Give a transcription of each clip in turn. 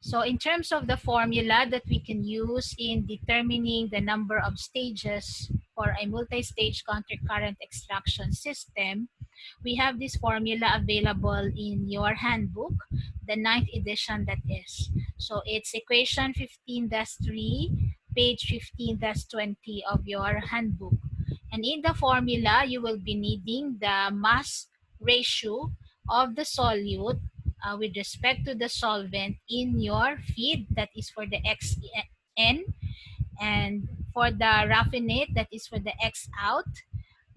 So in terms of the formula that we can use in determining the number of stages for a multi-stage countercurrent extraction system, we have this formula available in your handbook, the ninth edition that is. So it's equation 15-3, page 15-20 of your handbook. And in the formula, you will be needing the mass ratio of the solute with respect to the solvent in your feed, that is for the XN, and for the raffinate, that is for the X out,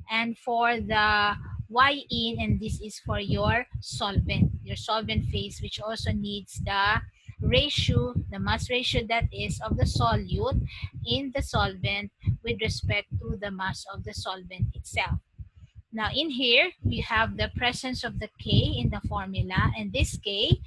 and for the Y in, and this is for your solvent phase, which also needs the ratio, the mass ratio that is of the solute in the solvent with respect to the mass of the solvent itself. Now in here, we have the presence of the K in the formula, and this K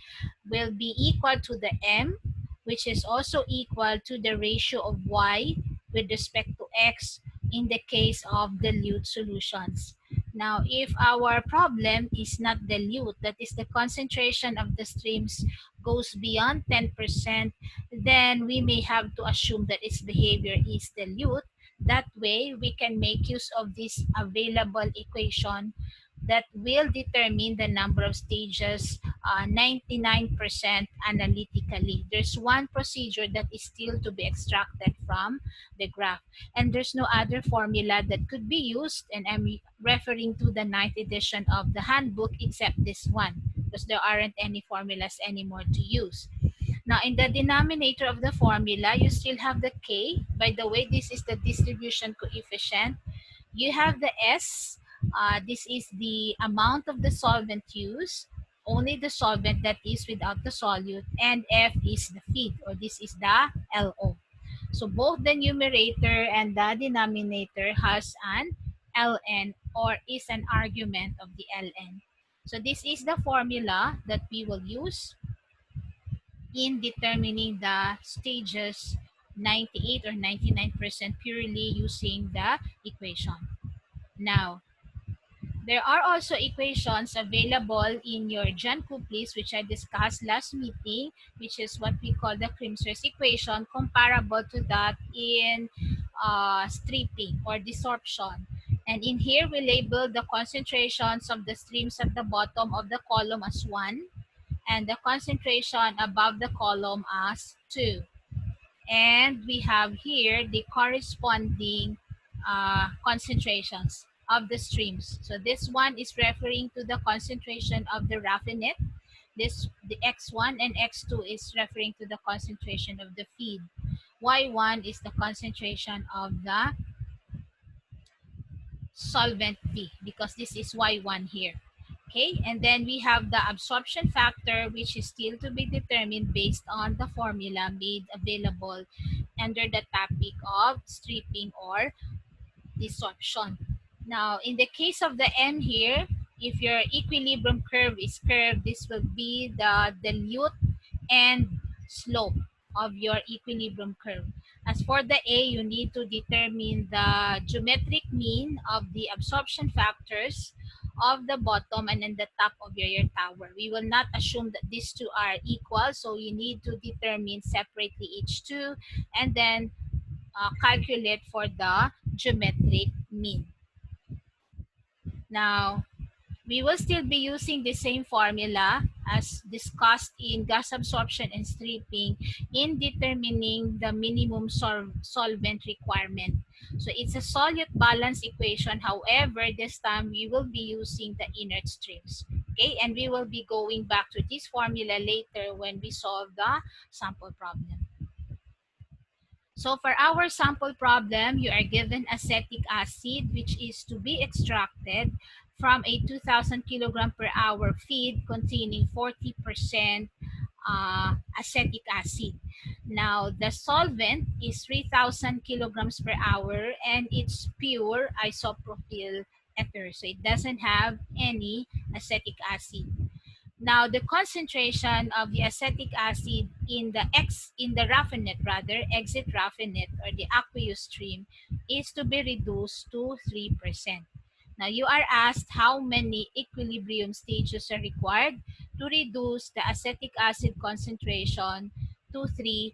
will be equal to the M, which is also equal to the ratio of Y with respect to X in the case of dilute solutions. Now, if our problem is not dilute, that is the concentration of the streams goes beyond 10%, then we may have to assume that its behavior is dilute. That way, we can make use of this available equation that will determine the number of stages 99% analytically. There's one procedure that is still to be extracted from the graph. And there's no other formula that could be used, and I'm referring to the ninth edition of the handbook except this one, because there aren't any formulas anymore to use. Now, in the denominator of the formula, you still have the K. By the way, this is the distribution coefficient. You have the S. This is the amount of the solvent used, only the solvent that is without the solute, and F is the feed, or this is the LO. So both the numerator and the denominator has an ln, or is an argument of the ln. So this is the formula that we will use in determining the stages 98 or 99% purely using the equation. Now, there are also equations available in your John Couples, which I discussed last meeting, which is what we call the Krimsker's equation, comparable to that in stripping or desorption. And in here, we label the concentrations of the streams at the bottom of the column as 1, and the concentration above the column as 2. And we have here the corresponding concentrations of the streams. So this one is referring to the concentration of the raffinate. The X1 and X2 is referring to the concentration of the feed. Y1 is the concentration of the solvent V, because this is Y1 here. Okay, and then we have the absorption factor, which is still to be determined based on the formula made available under the topic of stripping or desorption. Now, in the case of the M here, if your equilibrium curve is curved, this will be the dilute and slope of your equilibrium curve. As for the A, you need to determine the geometric mean of the absorption factors of the bottom and then the top of your tower. We will not assume that these two are equal, so you need to determine separately each two, and then calculate for the geometric mean. Now, we will still be using the same formula as discussed in gas absorption and stripping in determining the minimum solvent requirement. So it's a solute balance equation. However, this time we will be using the inert streams. Okay, and we will be going back to this formula later when we solve the sample problem. So for our sample problem, you are given acetic acid, which is to be extracted from a 2,000 kilogram per hour feed containing 40% acetic acid. Now, the solvent is 3,000 kilograms per hour, and it's pure isopropyl ether. So it doesn't have any acetic acid. Now, the concentration of the acetic acid in the exit raffinate or the aqueous stream is to be reduced to 3%. Now, you are asked how many equilibrium stages are required to reduce the acetic acid concentration to 3%.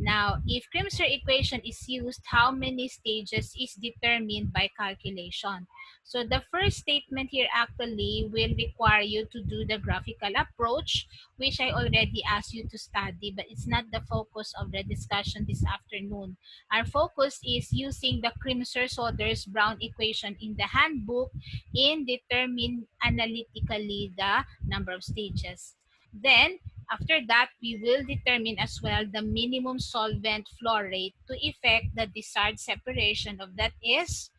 Now, if Krimser equation is used, how many stages is determined by calculation. So the first statement here actually will require you to do the graphical approach, which I already asked you to study, but it's not the focus of the discussion this afternoon. Our focus is using the Krimser-Souders-Brown equation in the handbook in determine analytically the number of stages. Then, after that, we will determine as well the minimum solvent flow rate to effect the desired separation of that is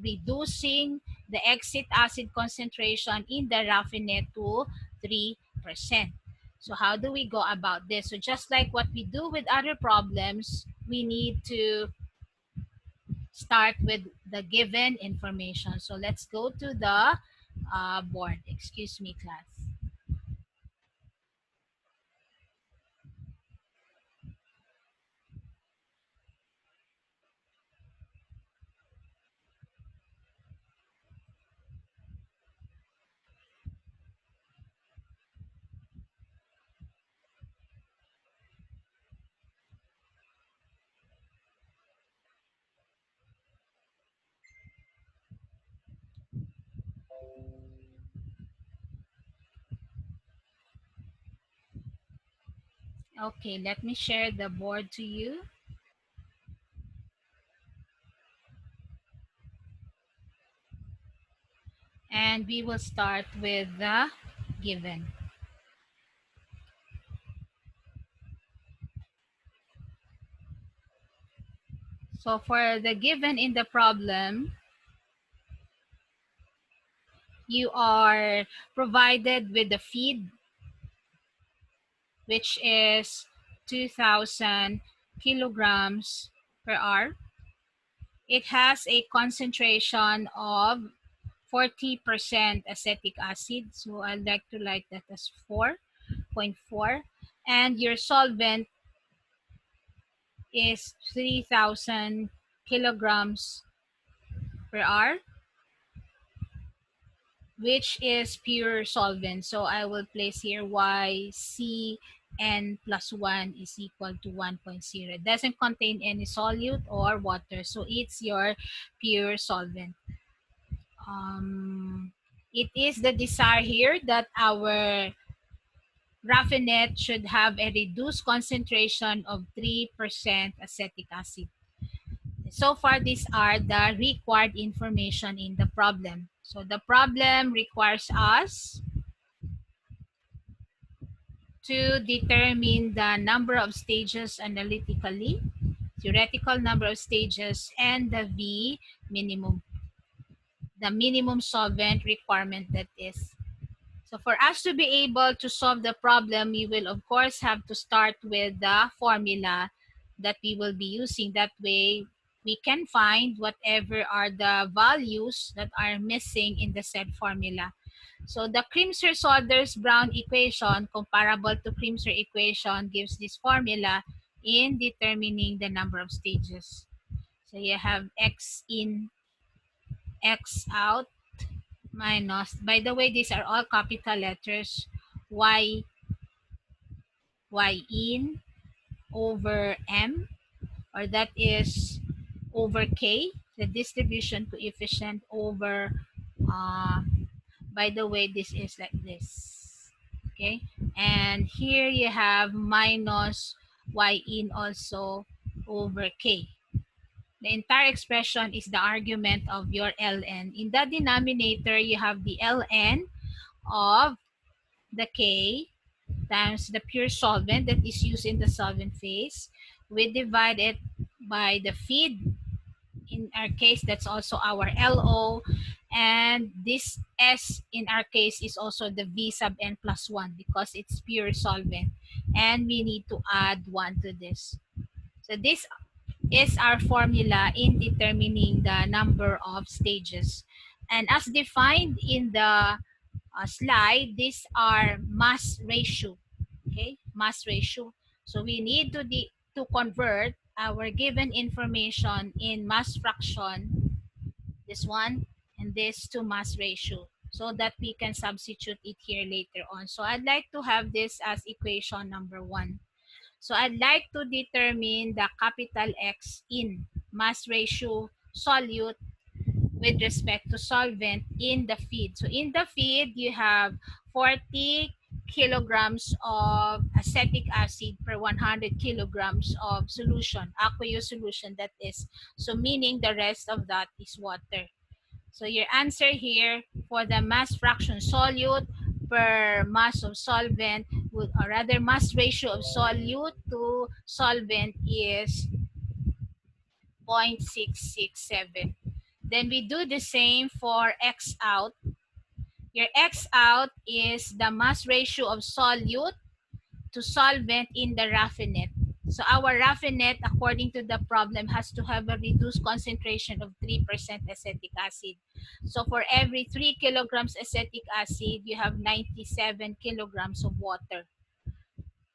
reducing the exit acid concentration in the raffinate to 3%. So how do we go about this? So just like what we do with other problems, we need to start with the given information. So let's go to the board. Excuse me, class. Okay, let me share the board to you. And we will start with the given. So for the given in the problem, you are provided with the feed, which is 2,000 kilograms per hour. It has a concentration of 40% acetic acid. So I'd like to write that as 4.4. And your solvent is 3,000 kilograms per hour, which is pure solvent. So I will place here YCN plus 1 is equal to 1.0. It doesn't contain any solute or water. So it's your pure solvent. It is the desire here that our raffinate should have a reduced concentration of 3% acetic acid. So far, these are the required information in the problem. So the problem requires us to determine the number of stages analytically, theoretical number of stages, and the V minimum, the minimum solvent requirement that is. So for us to be able to solve the problem, we will of course have to start with the formula that we will be using. That way, we can find whatever are the values that are missing in the said formula. So the Krimser-Souders-Brown equation, comparable to Krimser equation, gives this formula in determining the number of stages. So you have X in, X out, minus, by the way, these are all capital letters, Y, Y in over M, or that is over K, the distribution coefficient over, uh, by the way, this is like this. Okay, and here you have minus Y in also over K. The entire expression is the argument of your ln. In the denominator, you have the ln of the K times the pure solvent that is used in the solvent phase. We divide it by the feed. In our case, that's also our LO. And this S in our case is also the V sub n plus 1 because it's pure solvent. And we need to add 1 to this. So this is our formula in determining the number of stages. And as defined in the slide, these are mass ratio. Okay, mass ratio. So we need to convert our given information in mass fraction, this one, and this to mass ratio, so that we can substitute it here later on. So I'd like to have this as equation number 1. So I'd like to determine the capital X in mass ratio solute with respect to solvent in the feed. So in the feed, you have 40 kilograms of acetic acid per 100 kilograms of solution, aqueous solution that is. So meaning the rest of that is water. So your answer here for the mass fraction solute per mass of solvent, would, or rather mass ratio of solute to solvent is 0.667. Then we do the same for X out. Your X out is the mass ratio of solute to solvent in the raffinate. So our raffinate, according to the problem, has to have a reduced concentration of 3% acetic acid. So for every 3 kilograms acetic acid, you have 97 kilograms of water.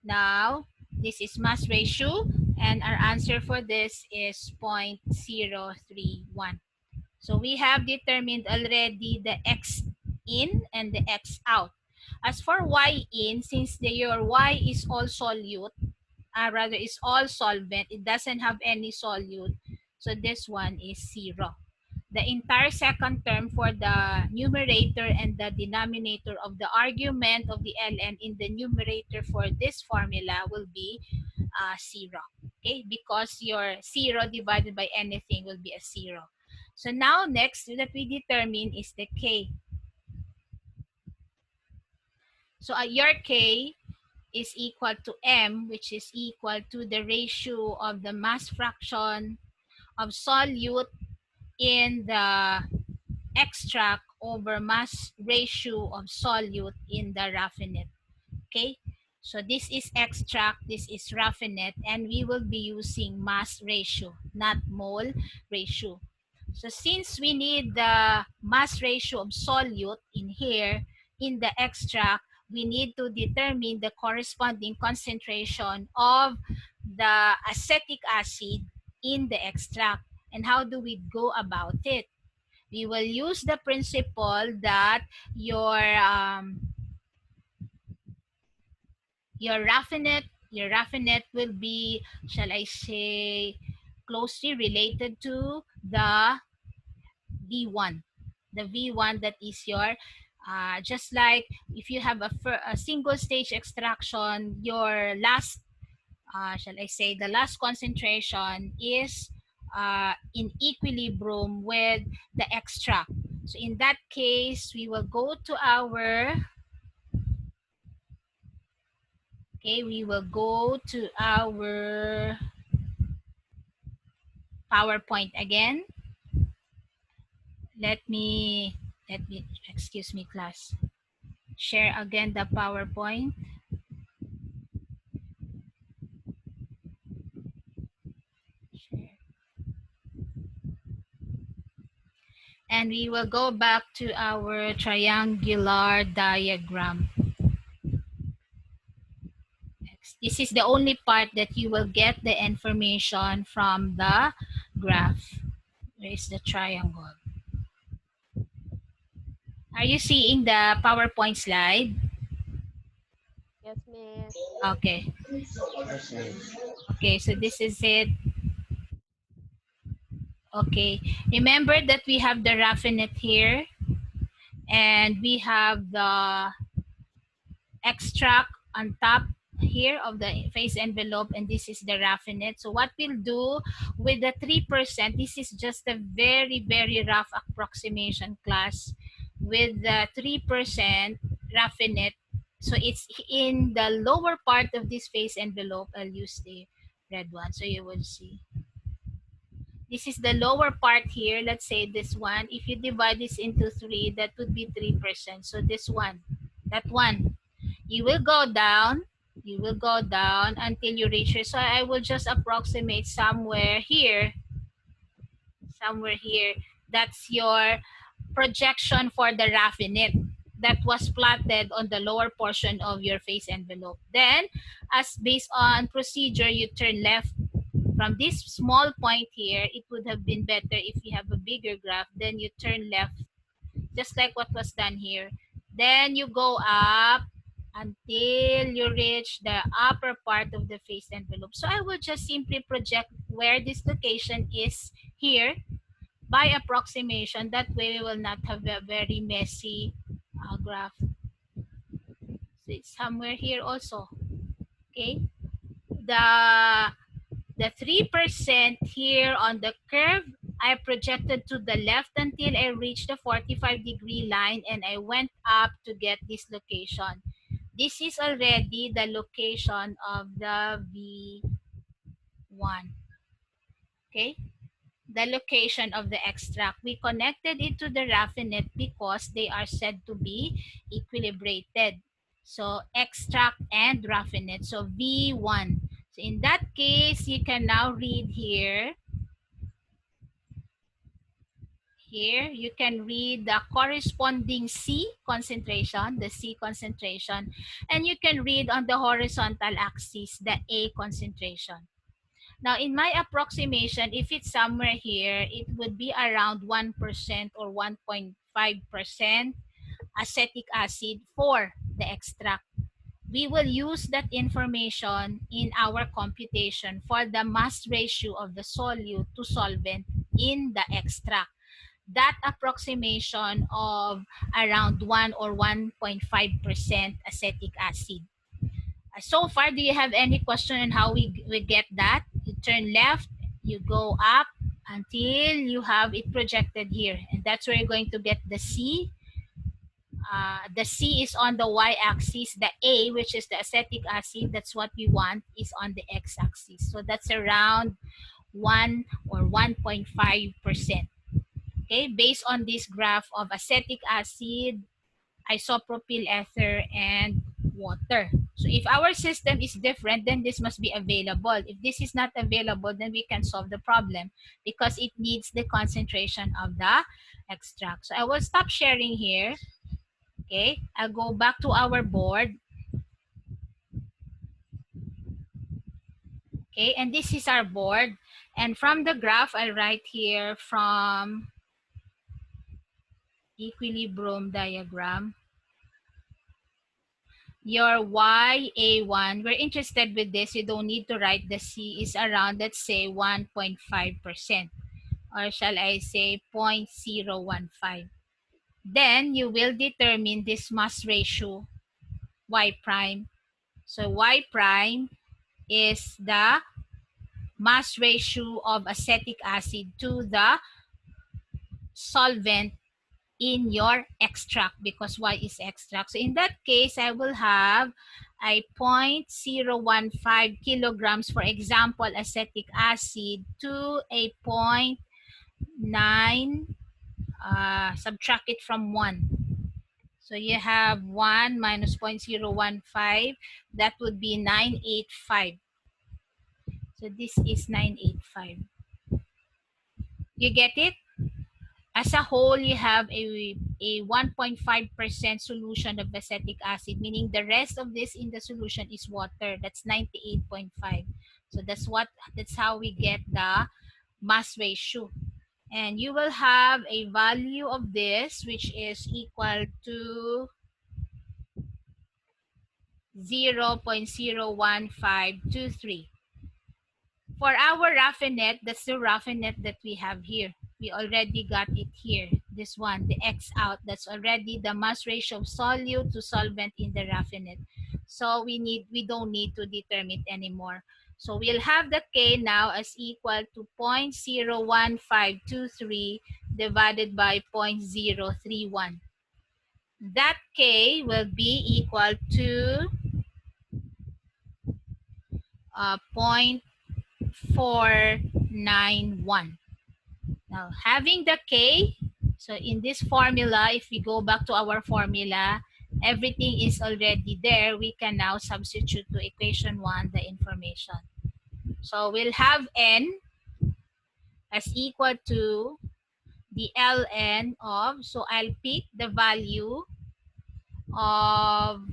Now, this is mass ratio, and our answer for this is 0.031. So we have determined already the X in and the X out. As for Y in, since your Y is all solute, rather is all solvent, it doesn't have any solute, so this one is 0. The entire second term for the numerator and the denominator of the argument of the ln in the numerator for this formula will be 0. Okay, because your 0 divided by anything will be a 0. So now next that we determine is the K. So your K is equal to M, which is equal to the ratio of the mass fraction of solute in the extract over mass ratio of solute in the raffinate. Okay, so this is extract, this is raffinate, and we will be using mass ratio, not mole ratio. So since we need the mass ratio of solute in here, in the extract, we need to determine the corresponding concentration of the acetic acid in the extract. And how do we go about it? We will use the principle that your raffinate will be, shall I say, closely related to the V1. The V1 that is your, just like if you have a single stage extraction, your last, shall I say, the last concentration is in equilibrium with the extract. So in that case, we will go to our, okay, we will go to our PowerPoint again. Let me, excuse me, class. Share again the PowerPoint. Share. And we will go back to our triangular diagram. This is the only part that you will get the information from the graph. Where is the triangle? Are you seeing the PowerPoint slide? Yes, Miss. Okay. Okay, so this is it. Okay. Remember that we have the raffinate here, and we have the extract on top here of the phase envelope, and this is the raffinate. So what we'll do with the 3%, this is just a very, very rough approximation, class. With the 3% raffinate, so it's in the lower part of this phase envelope. I'll use the red one so you will see. This is the lower part here. Let's say this one. If you divide this into 3, that would be 3%. So this one, that one. You will go down until you reach here. So I will just approximate somewhere here. That's your projection for the raffinate that was plotted on the lower portion of your phase envelope. Then, as based on procedure, you turn left. From this small point here, it would have been better if you have a bigger graph. Then you turn left, just like what was done here. Then you go up until you reach the upper part of the phase envelope. So I will just simply project where this location is here by approximation. That way we will not have a very messy graph. So it's somewhere here also. Okay. The 3% here on the curve, I projected to the left until I reached the 45-degree line, and I went up to get this location. This is already the location of the V1. Okay? The location of the extract. We connected it to the raffinate because they are said to be equilibrated. So extract and raffinate. So V1. So in that case, you can now read here. Here, you can read the corresponding C concentration, the C concentration, and you can read on the horizontal axis the A concentration. Now, in my approximation, if it's somewhere here, it would be around 1% or 1.5% acetic acid for the extract. We will use that information in our computation for the mass ratio of the solute to solvent in the extract. That approximation of around 1 or 1.5% acetic acid. So far, do you have any question on how we get that? You turn left, you go up until you have it projected here. And that's where you're going to get the C. The C is on the y-axis. The A, which is the acetic acid, that's what we want, is on the x-axis. So that's around 1 or 1.5%. Okay, based on this graph of acetic acid, isopropyl ether, and water. So if our system is different, then this must be available. If this is not available, then we can solve the problem because it needs the concentration of the extract. So I will stop sharing here. Okay, I'll go back to our board. Okay, and this is our board. And from the graph, I'll write here from equilibrium diagram. Your YA1, we're interested with this, you don't need to write the C, is around, let's say, 1.5%. Or shall I say 0.015. Then you will determine this mass ratio, Y prime. So Y prime is the mass ratio of acetic acid to the solvent in your extract, because Y is extract. So in that case, I will have a 0.015 kilograms, for example, acetic acid to a 0.9, subtract it from 1. So you have 1 minus 0.015, that would be 985. So this is 985. You get it? As a whole, you have a 1.5% solution of acetic acid, meaning the rest of this in the solution is water. That's 98.5. So that's how we get the mass ratio. And you will have a value of this which is equal to 0.01523. For our raffinate, that's the raffinate that we have here. We already got it here. This one, the X out, that's already the mass ratio of solute to solvent in the raffinate. So we don't need to determine it anymore. So we'll have the K now as equal to 0.01523 divided by 0.031. That K will be equal to 0.491. Now, having the K, so in this formula, if we go back to our formula, everything is already there. We can now substitute to equation 1 the information. So we'll have N as equal to the Ln of, so I'll pick the value of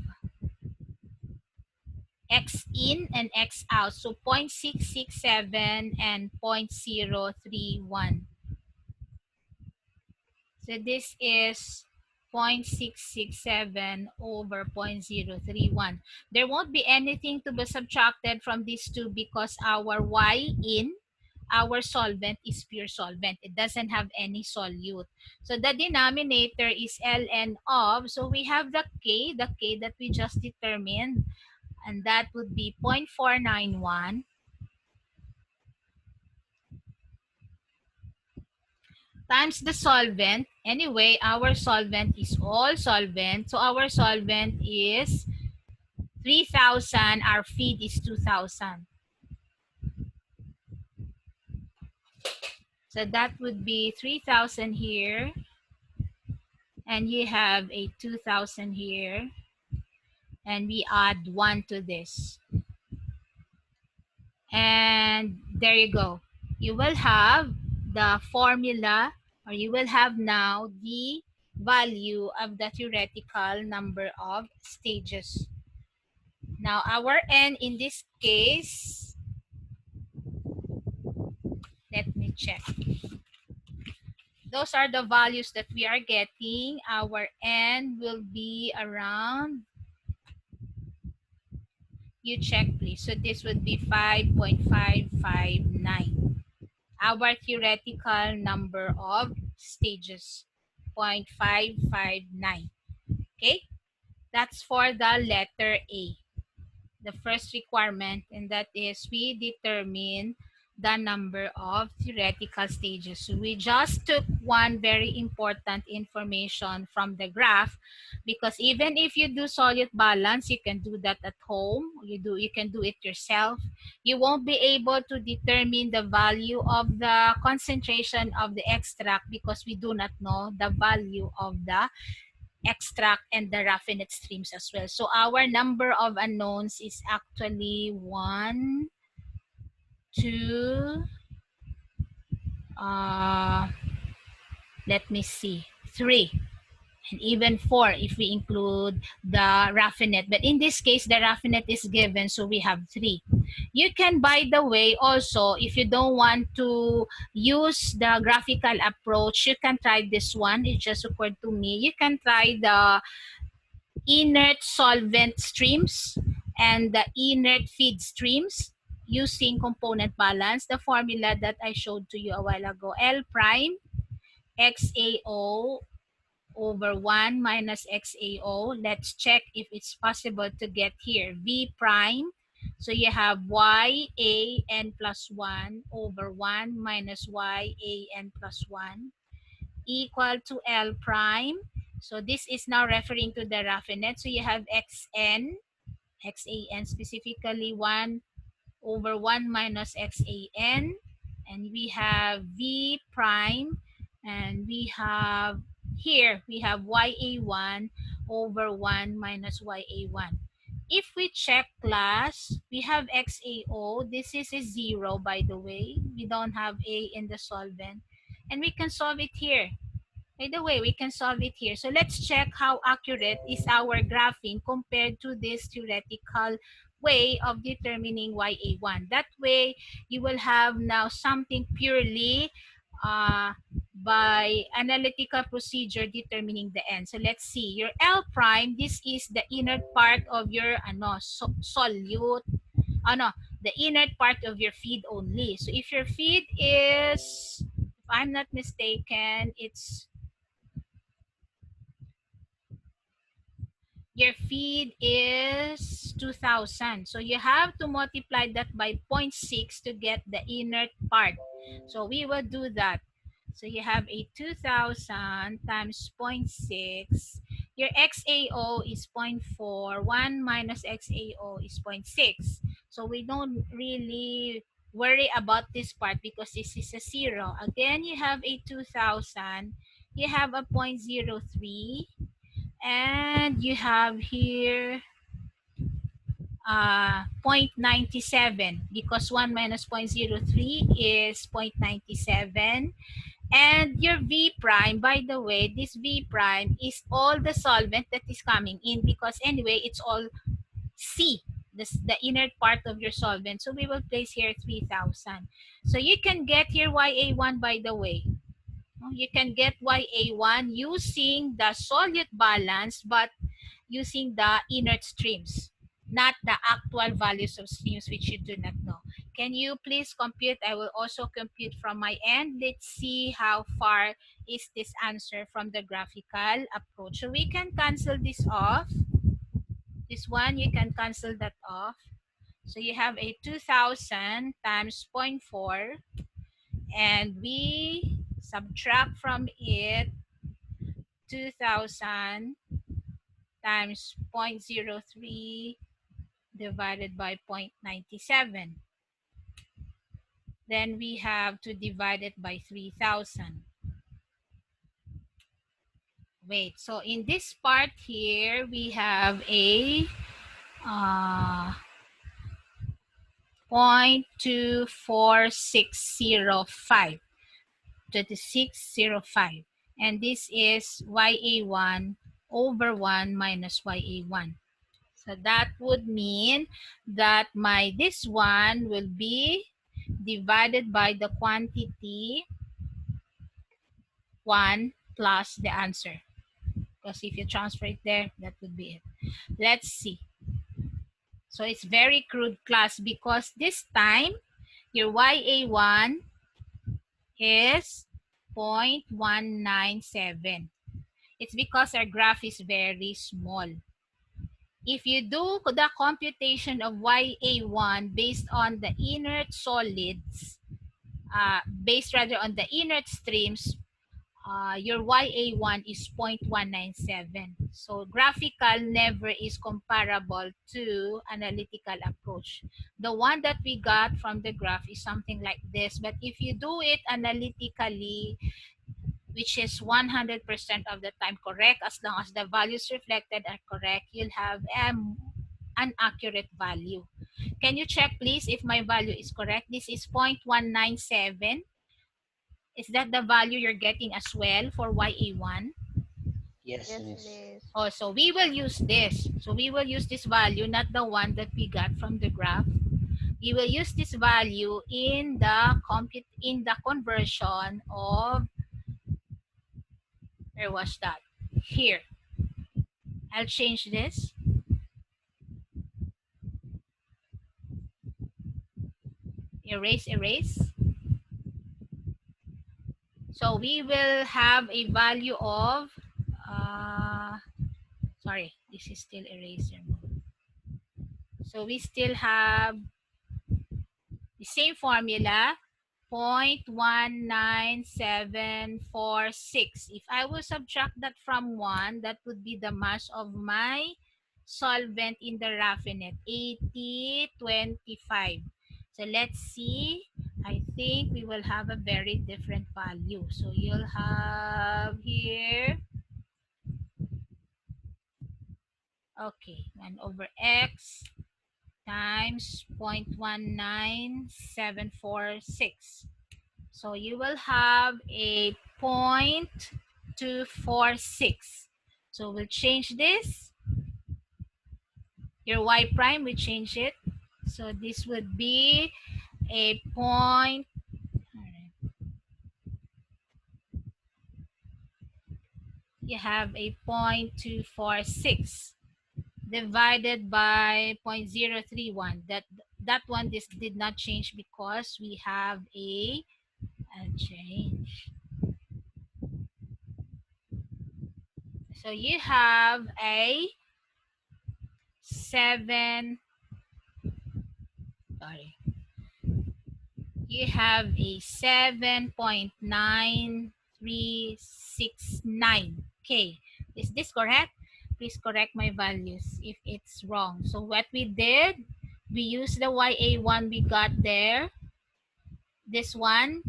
X in and X out. So 0.667 and 0.031. So this is 0.667 over 0.031. There won't be anything to be subtracted from these two because our Y in our solvent is pure solvent. It doesn't have any solute. So the denominator is ln of, so we have the K that we just determined, and that would be 0.491 times the solvent. Anyway, our solvent is all solvent. So our solvent is 3,000. Our feed is 2,000. So that would be 3,000 here. And you have a 2,000 here. And we add 1 to this. And there you go. You will have the formula, or you will have now the value of the theoretical number of stages. Now our n in this case, let me check. Those are the values that we are getting. Our n will be around, you check please. So this would be 5.559. Our theoretical number of stages, 0.559. Okay, that's for the letter A, the first requirement, and that is we determine the number of theoretical stages. So we just took one very important information from the graph, because even if you do solute balance, you can do that at home. You can do it yourself. You won't be able to determine the value of the concentration of the extract because we do not know the value of the extract and the raffinate streams as well. So our number of unknowns is actually 1, 2, let me see, 3, and even 4 if we include the raffinate. But in this case, the raffinate is given, so we have 3. You can, by the way, also, if you don't want to use the graphical approach, you can try this one. It just occurred to me. You can try the inert solvent streams and the inert feed streams using component balance. The formula that I showed to you a while ago, L prime XAO over 1 minus XAO. Let's check if it's possible to get here. V prime. So you have YAN plus 1 over 1 minus YAN plus 1 equal to L prime. So this is now referring to the raffinate. So you have XAN specifically 1 over 1 minus XAN. And we have V prime. And we have here, we have YA1 over 1 minus YA1. If we check class, we have XAO. This is a 0, by the way. We don't have A in the solvent. And we can solve it here. By the way, we can solve it here. So let's check how accurate is our graphing compared to this theoretical way of determining YA1. That way, you will have now something purely by analytical procedure determining the n. So let's see. Your L prime, this is the inner part of your solute. The inner part of your feed only. So if your feed is, if I'm not mistaken, your feed is 2,000. So you have to multiply that by 0.6 to get the inert part. So we will do that. So you have a 2,000 times 0.6. Your XAO is 0.4. 1 minus XAO is 0.6. So we don't really worry about this part because this is a 0. Again, you have a 2,000. You have a 0.03. And you have here 0.97 because 1 minus 0.03 is 0.97. And your V prime, by the way, this V prime is all the solvent that is coming in because anyway, it's all C, the inner part of your solvent. So we will place here 3,000. So you can get here YA1, by the way. You can get YA1 using the solute balance, but using the inert streams, not the actual values of streams which you do not know. Can you please compute? I will also compute from my end. Let's see how far is this answer from the graphical approach. So we can cancel this off. This one, you can cancel that off. So you have a 2000 times 0.4, and we subtract from it 2000 times 0.03 divided by 0.97. Then we have to divide it by 3000. Wait, so in this part here, we have a 0.24605, 2605. And this is YA1 over 1 minus YA1. So that would mean that this one will be divided by the quantity 1 plus the answer. Because if you transfer it there, that would be it. Let's see. So it's very crude class because this time your YA1 is 0.197. It's because our graph is very small. If you do the computation of YA1 based on the inert solids, based rather on the inert streams, your YA1 is 0.197. So graphical never is comparable to analytical approach. The one that we got from the graph is something like this. But if you do it analytically, which is 100% of the time correct, as long as the values reflected are correct, you'll have an accurate value. Can you check please if my value is correct? This is 0.197. Is that the value you're getting as well for YA1? Yes, Yes, Miss. Miss. Oh, so we will use this. So we will use this value, not the one that we got from the graph. We will use this value in the conversion of, where was that? Here. I'll change this. Erase, erase. So we will have a value of, sorry, this is still eraser mode. So we still have the same formula, 0.19746. If I will subtract that from 1, that would be the mass of my solvent in the raffinate, 8025. So let's see. I think we will have a very different value. So you'll have here, okay, 1 over x times 0.19746. So you will have a 0.246. So we'll change this. Your y prime, we change it. So this would be a point. You have a 0.246 divided by 0.031. That one this did not change because we have a change. So you have a 7, sorry, you have a 7.9369K. Is this correct? Please correct my values if it's wrong. So what we did, we used the YA1 we got there. This one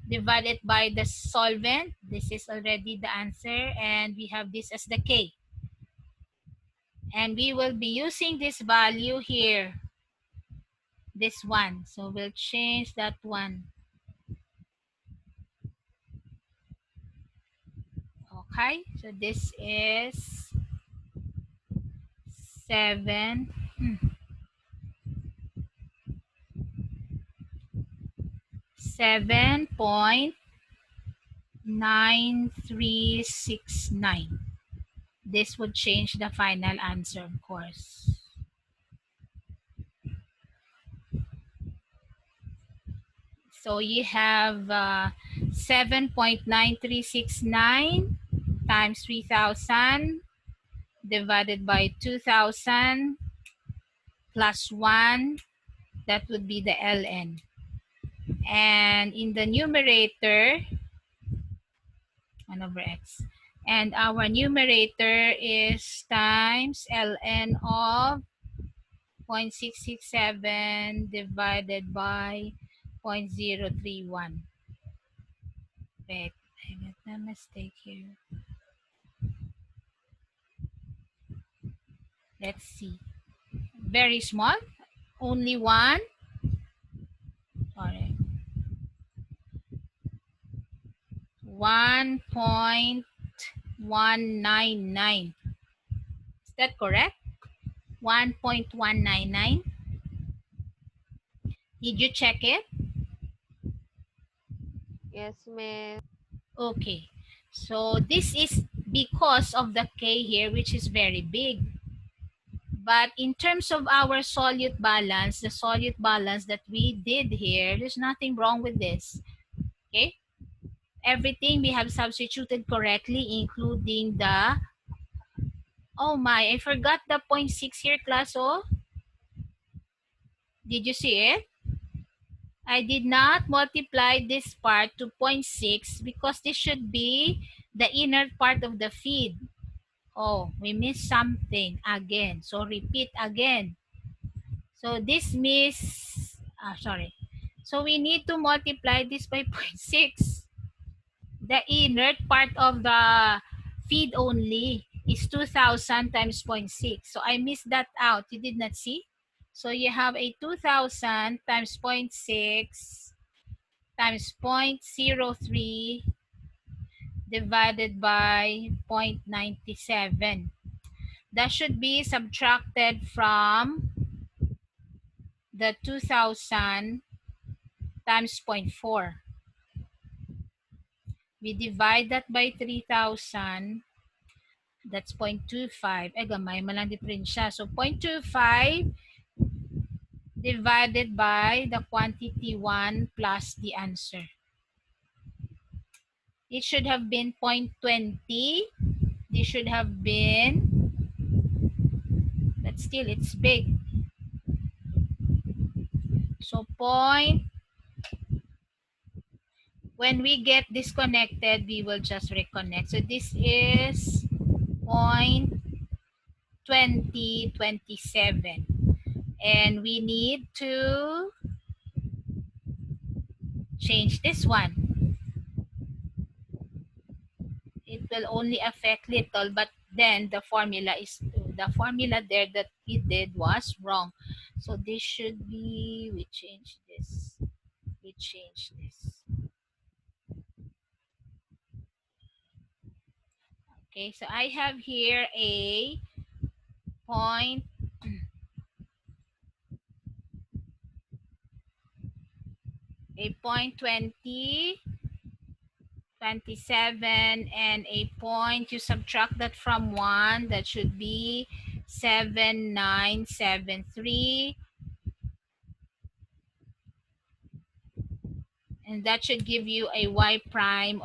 divided by the solvent. This is already the answer, and we have this as the K. And we will be using this value here, this one. So we'll change that one. Okay, so this is 7. 7.9369 9369. This would change the final answer, of course. So you have 7.9369 times 3,000 divided by 2,000 plus 1. That would be the ln. And in the numerator, 1 over x. And our numerator is times ln of 0.667 divided by 0.031. Wait, I got a mistake here. Let's see. Very small. Only one. Sorry. 1.199. Is that correct? 1.199. Did you check it? Yes, Miss. Okay. So this is because of the K here, which is very big. But in terms of our solute balance, the solute balance that we did here, there's nothing wrong with this. Okay? Everything we have substituted correctly, including the, oh my, I forgot the 0.6 here, class. Oh, did you see it? I did not multiply this part to 0.6 because this should be the inner part of the feed. Oh, we missed something again. So repeat again. So this sorry. So we need to multiply this by 0.6. The inert part of the feed only is 2,000 times 0.6. So I missed that out. You did not see? So you have a 2,000 times 0.6 times 0.03 divided by 0.97. That should be subtracted from the 2,000 times 0.4. We divide that by 3,000. That's 0.25. Eh, gamay man lang diferensya. So 0.25 divided by the quantity 1 plus the answer. It should have been 0.20. This should have been, but still it's big. So when we get disconnected, we will just reconnect. So this is 0.2027. And we need to change this one. It will only affect little, but then the formula there that we did was wrong. So this should be, we change this. Okay, so I have here a point 20, 27, and a point, you subtract that from 1, that should be 7973, and that should give you a y prime